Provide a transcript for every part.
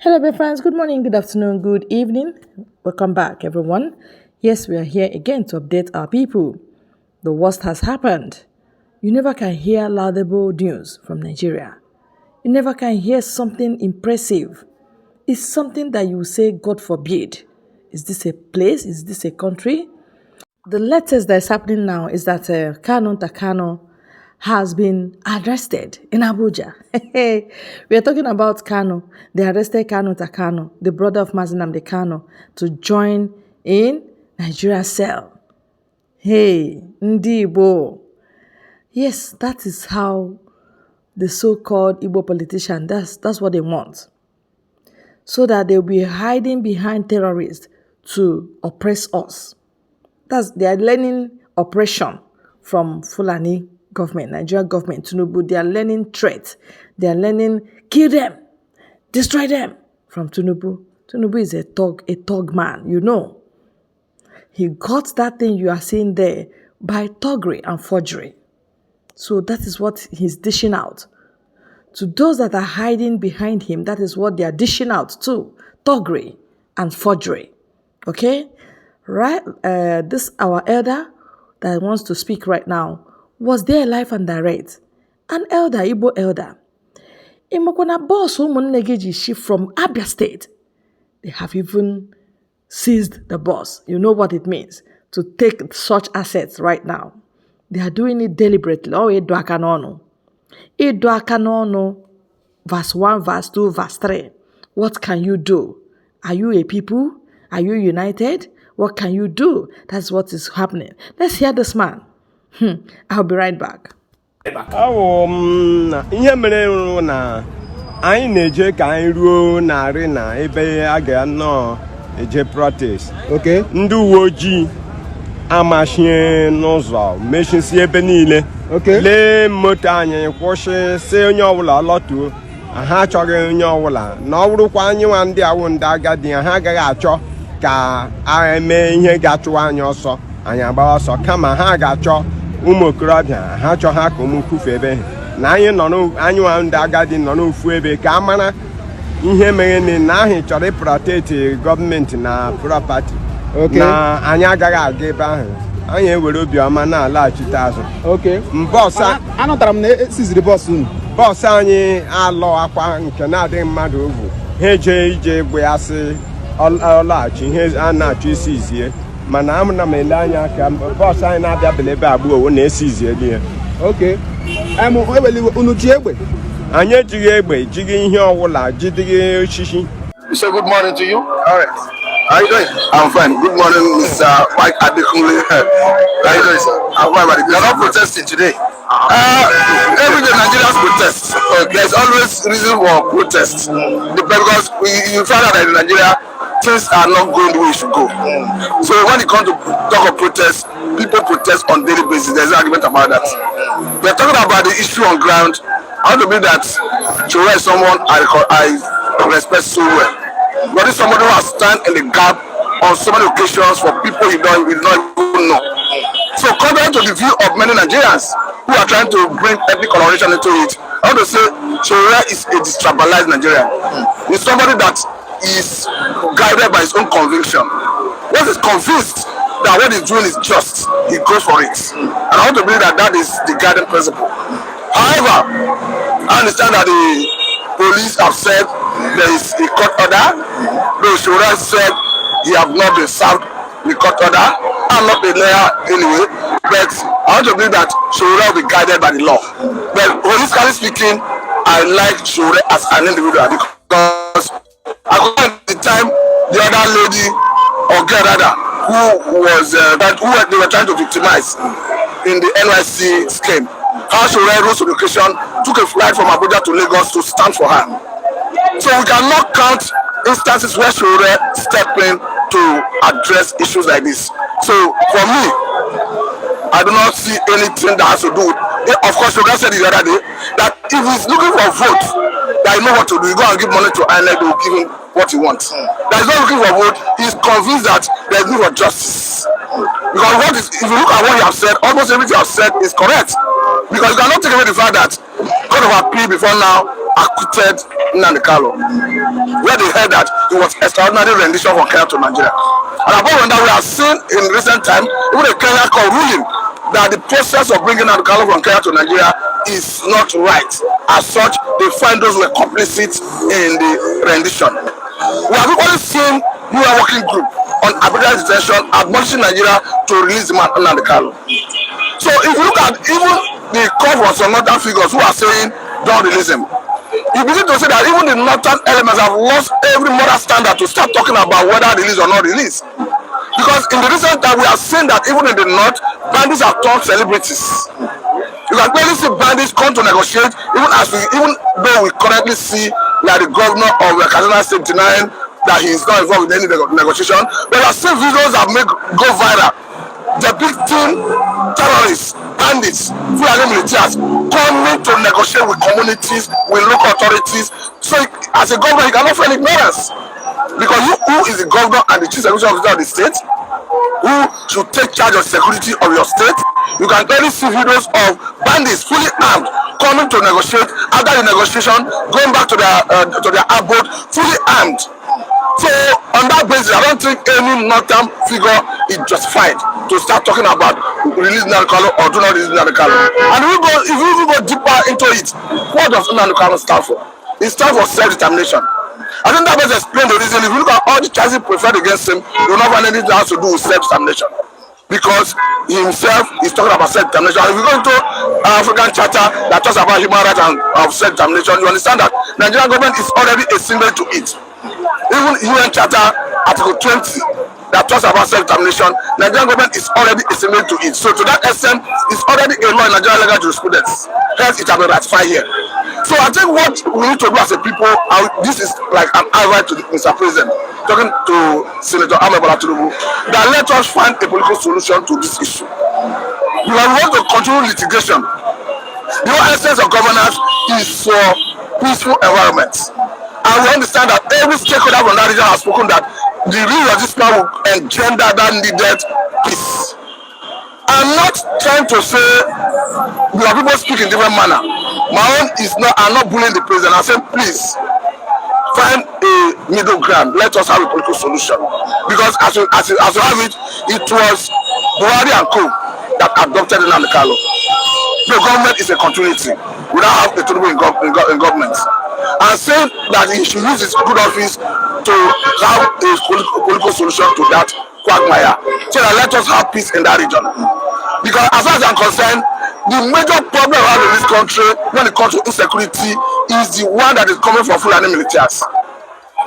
Hello, my friends. Good morning, good afternoon, good evening. Welcome back, everyone. Yes, we are here again to update our people. The worst has happened. You never can hear laudable news from Nigeria. You never can hear something impressive. It's something that you say, God forbid. Is this a place? Is this a country? The latest that is happening now is that Kanunta has been arrested in Abuja. We are talking about Kano. They arrested Kanunta, the brother of Mazinam Kano, to join in Nigeria cell. Hey, Ndibo. Yes, that is how the so-called Igbo politician, that's what they want. So that they'll be hiding behind terrorists to oppress us. They are learning oppression from Fulani government, Nigerian government, Tinubu. They are learning threat. They are learning kill them, destroy them from Tinubu. Tinubu is a thug man, you know. He got that thing you are seeing there by thuggery and forgery. So that is what he's dishing out. To those that are hiding behind him, that is what they are dishing out too. Thuggery and forgery. Okay? Right, this our elder that wants to speak right now was there live and direct. An elder, Igbo elder. Imakwana boss Umunnegeji from Abia State. They have even seized the boss. You know what it means to take such assets right now. They are doing it deliberately. Oh, Edwakanono. Edwakanono, verse 1, verse 2, verse 3. What can you do? Are you a people? Are you united? What can you do? That's what is happening. Let's hear this man. I'll be right back. Ihe mere na anyị na-eje ka anyị ruo narị na ebe a ga-anọ eje protest. Okay. Ndị uwe ojii amachie n'ụzọ mechisi ebe niile. Okay. Lee moto anyị kwụsị si onye ọbụla lọtuo. Ha achọghị onye ọbụla na ọ bụrụkwa anyị nwa ndị awụ ndị agadi ha agaghị achọ ka a eme ihe ga-achụwa anyị ọsọ anyị agbawa ọsọ kama ha ga-achọ ụmụ okorobịa ha chọ ha ka ụmụ kwufe ebe na anyị nwa ndị agadi nọ n'ofu ebe ka a mara ihe mere na ahụ chọrọ ịproteti gọọmenti na propati na anyị agaghị aga ebe ahụ anyị ewere obiọma na-alaghachite azụ. Anọtara m na esiziri bọọsụ unu. Bọọsụ anyị alọ akwa nke na-adịghị mmadụ ovu ha eje ije egbe asị ọlaghachi ihe a na-achọ isi izie mana amụna m ele anya ka bọọsụ anyị na-abịa belebe abụọ na-esi izie dị ya. Unu ji egbe? Anyị ejighị egbe jighị ihe ọwụla jidịghị osisi. So good morning to you. All right. How you doing? I'm fine. Good morning, Mr. Mike Adekunle. How you doing, sir? I'm fine. They're not protesting today. Every day Nigerians protest. There's always reason for protest because you find out that in Nigeria things are not going the way it should go. So when it comes to talk of protest, people protest on daily basis. There's an argument about that. We're talking about the issue on ground. I want to believe that Chura is someone I respect so well. But it's somebody who has stand in the gap on so many occasions for people he don't even know. So contrary to the view of many Nigerians who are trying to bring ethnic coloration into it, I want to say Chura is a destabilized Nigerian. He's somebody that is guided by his own conviction. Once he's convinced that what he's doing is just, he goes for it. And I want to believe that that is the guiding principle. However, I understand that the police have said there is a court order. The Shura said he have not been served the court order. I'm not a lawyer anyway, but I want to believe that Shura will be guided by the law. But politically speaking, I like Shura as an individual because according to the time the other lady or girl rather who was they were trying to victimize in the NYC scheme. How Shura rose to the occasion, took a flight from Abuja to Lagos to stand for her. So we cannot count instances where Shura stepped in to address issues like this. So for me, I do not see anything that has to do with it. Of course, Shura said the other day that if he's looking for vote, that he know what to do. You go and give money to INEC, they will give him what he wants. That he's not looking for vote. He's convinced that there's need for justice. Because if you look at what you have said, almost everything you have said is correct. Because you cannot take away the fact that Court of Appeal before now acquitted Nnamdi Kanu, where they heard that it was extraordinary rendition from Kenya to Nigeria. And apart from that, we have seen in recent time even a Kenya court ruling that the process of bringing Nnamdi Kanu from Kenya to Nigeria is not right. As such, they find those who were complicit in the rendition. We have equally seen UN working group on arbitrary detention admonishing Nigeria to release the man Nnamdi Kanu. So if you look at even the call for some northern figures who are saying don't release him, you begin to say that even the northern elements have lost every moral standard to start talking about whether release or not release. Because in the recent time we have seen that even in the north, bandits have turned celebrities. You can clearly see bandits come to negotiate, even though we currently see like the governor of Kanunta State denying that he is not involved in any negotiation. But we have seen videos that go viral depicting terrorists, bandits, Fulani militias coming to negotiate with communities, with local authorities. So as a governor, you cannot feel ignorance. Because who is the governor and the chief security officer of the state, who should take charge of security of your state? You can clearly see videos of bandits fully armed coming to negotiate. After the negotiation, going back to their abode fully armed. So on that basis, I don't think any northern figure is justified to start talking about release Nnamdi Kanu or do not release Nnamdi Kanu. And if we even go deeper into it, what does Nnamdi Kanu stand for? It stands for self-determination. I think that best explain the reason. If you look at all the charges preferred against him, you will not find anything that has to do with self-determination. Because he himself is talking about self-determination. If you go into African Charter that talks about human rights and self-determination, you understand that Nigerian government is already a signal to it. Even UN Charter Article 20 that talks about self-determination, Nigerian government is already a signal to it. So to that extent, it's already a law in Nigerian legal jurisprudence. Hence, it has been ratified here. So I think what we need to do as a people, this is like an advice to Mr. President, talking to Senator Ahmed Bola Tinubu, that let us find a political solution to this issue. Because we want to continue litigation. The whole essence of governance is for peaceful environments. And we understand that every stakeholder from that region has spoken that the rule of this plan will engender that needed peace. I'm not trying to say we are people speak in different manner. My own is not, I'm not bullying the president. I say please find a middle ground. Let us have a political solution. Because as you have it, it was Buhari and Co that adopted the Nnamdi Kanu. The government is a continuity. We don't have a Tinubu in government. And saying that he should use his good office to have a political solution to that quagmire, so that let us have peace in that region. Because as far as I'm concerned, the major problem around in this country when it comes to insecurity is the one that is coming from Fulani militias.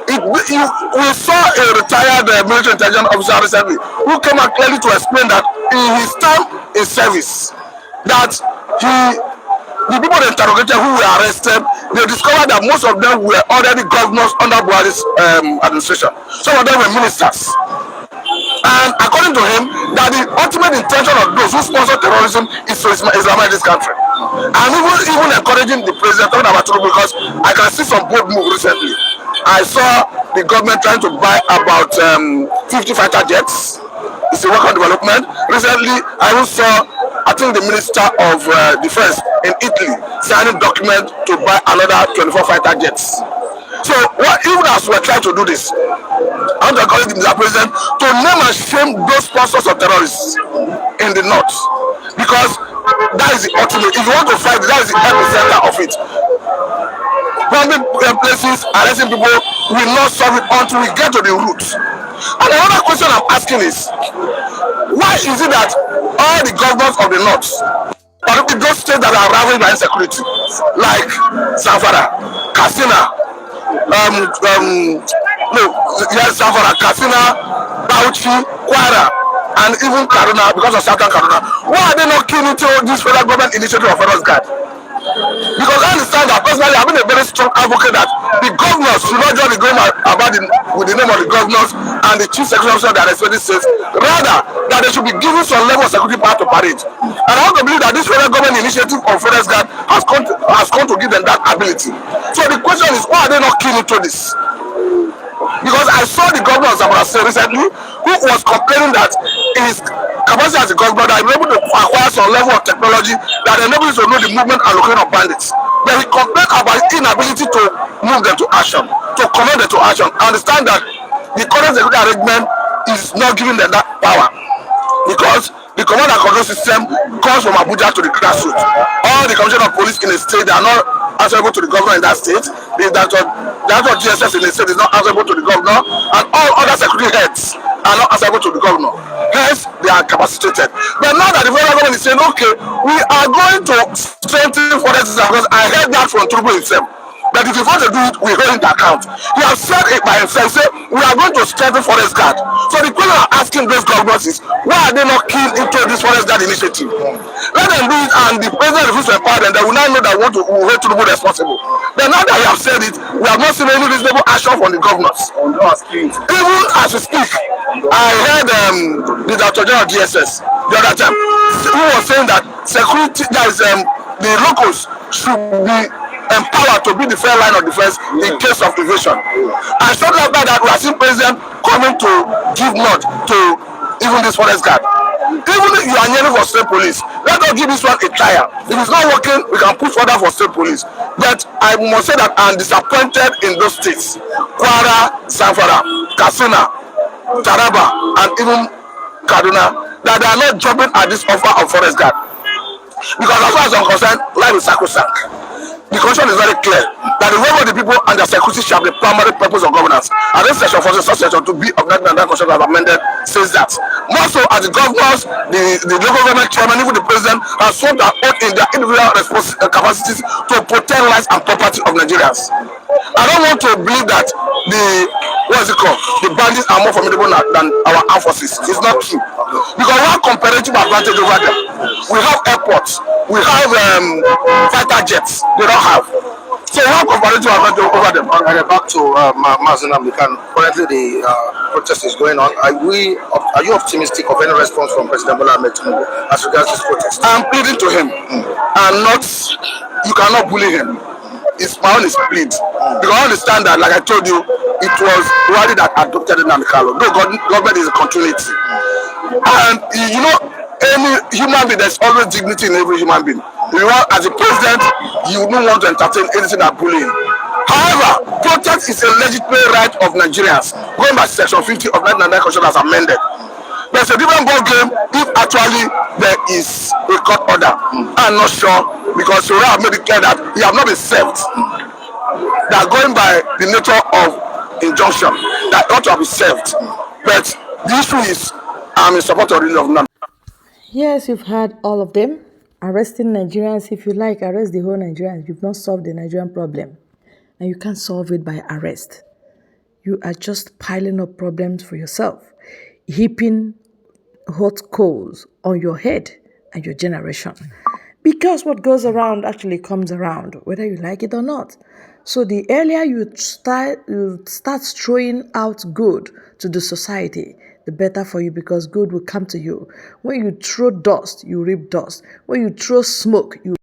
We saw a retired military intelligence officer recently who came out clearly to explain that in his time in service, that the people they interrogated who were arrested, they discovered that most of them were already governors under Buhari's administration. Some of them were ministers. And according to him, that the ultimate intention of those who sponsor terrorism is to Islamize this country. And even encouraging the president, talking about Tinubu, because I can see some bold move recently. I saw the government trying to buy about 50 fighter jets. It's a work on development. Recently, I even saw, I think the Minister of Defense in Italy signing document to buy another 24 fighter jets. So even as we're trying to do this, I want to encourage the Mr. President to name and shame those sponsors of terrorists in the north. Because that is the ultimate. If you want to fight, that is the epicenter of it. Bombing places, arresting people will not solve it until we get to the roots. And another question I'm asking is, why is it that all the governors of the north, particularly those states that are ravaged by insecurity, like Zamfara, Katsina, Zamfara, Katsina, Bauchi, Kwara, and even Kaduna, because of Southern Kaduna, why are they not keen into this federal government initiative of Federal Guard? Because I understand that personally, I've been a very strong advocate that the governors should not just be going about with the name of the governors and the chief security officer that respective states, rather that they should be given some level of security power to parade. And I want to believe that this federal government initiative of Federal Guard has come to give them that ability. So the question is, why are they not keen into this? Because I saw the governor of Zamfara recently who was complaining that his capacity as a governor that he was able to acquire some level of technology that enables him to know the movement and location of bandits. But he complained about his inability to move them to action, to command them to action. I understand that the current security arrangement is not giving them that power because the command and control system comes from Abuja to the grassroots. All the commissioner of police in the state, they are not answerable to the governor in that state. The director of GSS in the state is not answerable to the governor, and all other security heads are not answerable to the governor. Hence, they are capacitated. But now that the federal government is saying, okay, we are going to strengthen forest because I heard that from Trubu himself. That if you want to do it, we hold it to account. He has said it by himself, say we are going to strengthen forest guard. So the question I'm asking those governors is, why are they not keen into this forest guard initiative? Let them do it, and the president refuses to empower them. They will now know that we want to hold Tinubu responsible. But now that you have said it, we have not seen any reasonable action from the governors. Even as we speak, I heard the Director General of DSS the other time who was saying that security, that is the locals should be empowered to be the front line of defense in case of invasion. And shortly after that, we are seeing president coming to give nod to even this forest guard. Even if you are nearly for state police, let us give this one a trial. If it's not working, we can push further for state police. But I must say that I'm disappointed in those states: Kwara, Zamfara, Katsina, Taraba, and even Kaduna, that they are not jumping at this offer of forest guard. Because as far as I'm concerned, life is sacrosanct. The constitution is very clear that the role of the people and their security shall be the primary purpose of governance. And this section 46, subsection to be of that constitution as amended says that. More so, as the governors, the local government chairman, even the president, have sworn their oath in their individual capacities to protect lives and property of Nigerians. I don't want to believe that the bandits are more formidable than our armed forces. It's not true. Because we have comparative advantage over them. We have airports, we have fighter jets, they don't have. So we have comparative advantage over them. Back to Mazen Amdekan. Currently, the protest is going on. Are you optimistic of any response from President Bola Ahmed Tinubu as regards this protest? I'm pleading to him, and you cannot bully him. It's my own plead. Because I understand that, like I told you, it was Buhari that adopted Nnamdi Kanu. Though government is a continuity. And you know, any human being, there's always dignity in every human being. As a president, you don't want to entertain anything that bullying. However, protest is a legitimate right of Nigerians. Going by section 50 of 1999 Constitution as amended. There's a different ball game if actually there is a court order. I'm not sure, because Surah have made it clear that he have not been served. They are going by the nature of injunction that ought to be served. But the issue is, I'm in support of the release of Nnamdi. Yes, you've heard all of them. Arresting Nigerians, if you like, arrest the whole Nigerians. You've not solved the Nigerian problem. And you can't solve it by arrest. You are just piling up problems for yourself, heaping hot coals on your head and your generation. Because what goes around actually comes around, whether you like it or not. So the earlier you start throwing out good to the society, the better for you, because good will come to you. When you throw dust, you reap dust. When you throw smoke, you